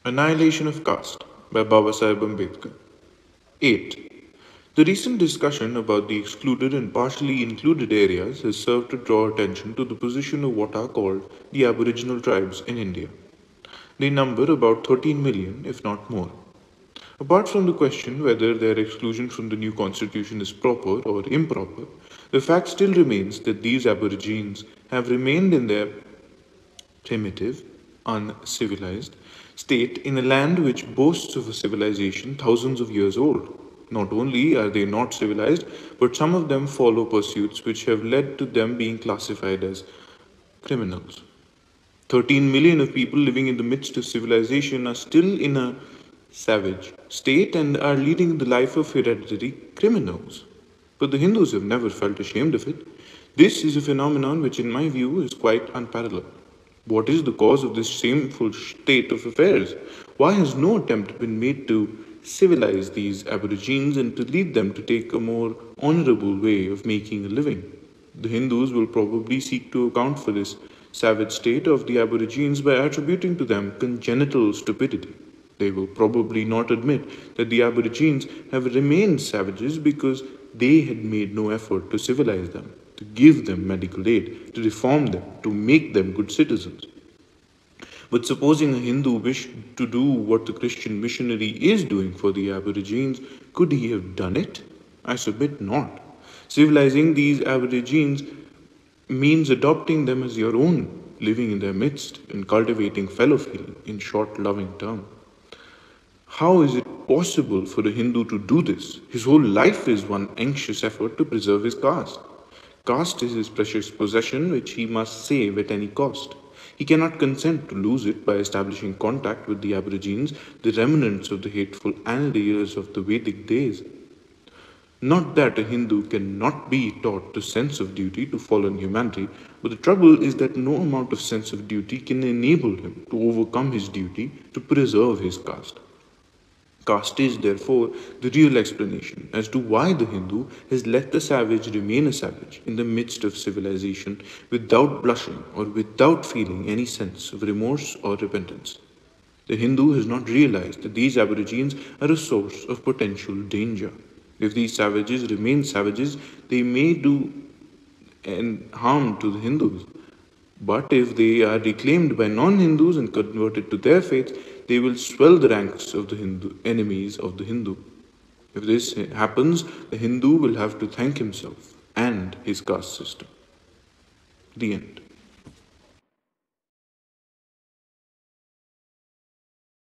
Annihilation of Caste by Babasaheb Ambedkar. 8. The recent discussion about the excluded and partially included areas has served to draw attention to the position of what are called the Aboriginal tribes in India. They number about 13 million, if not more. Apart from the question whether their exclusion from the new constitution is proper or improper, the fact still remains that these Aborigines have remained in their primitive, uncivilized state in a land which boasts of a civilization thousands of years old. Not only are they not civilized, but some of them follow pursuits which have led to them being classified as criminals. 13 million of people living in the midst of civilization are still in a savage state and are leading the life of hereditary criminals. But the Hindus have never felt ashamed of it. This is a phenomenon which, in my view, is quite unparalleled. What is the cause of this shameful state of affairs? Why has no attempt been made to civilize these Aborigines and to lead them to take a more honorable way of making a living? The Hindus will probably seek to account for this savage state of the Aborigines by attributing to them congenital stupidity. They will probably not admit that the Aborigines have remained savages because they had made no effort to civilize them, to give them medical aid, to reform them, to make them good citizens. But supposing a Hindu wished to do what the Christian missionary is doing for the Aborigines, could he have done it? I submit not. Civilizing these Aborigines means adopting them as your own, living in their midst, and cultivating fellow feeling, in short, loving terms. How is it possible for a Hindu to do this? His whole life is one anxious effort to preserve his caste. Caste is his precious possession which he must save at any cost. He cannot consent to lose it by establishing contact with the Aborigines, the remnants of the hateful anteyears of the Vedic days. Not that a Hindu cannot be taught the sense of duty to fallen humanity, but the trouble is that no amount of sense of duty can enable him to overcome his duty to preserve his caste. Caste is, therefore, the real explanation as to why the Hindu has let the savage remain a savage in the midst of civilization without blushing or without feeling any sense of remorse or repentance. The Hindu has not realized that these Aborigines are a source of potential danger. If these savages remain savages, they may do harm to the Hindus. But if they are reclaimed by non-Hindus and converted to their faith, they will swell the ranks of the enemies of the Hindu. If this happens, the Hindu will have to thank himself and his caste system. The end.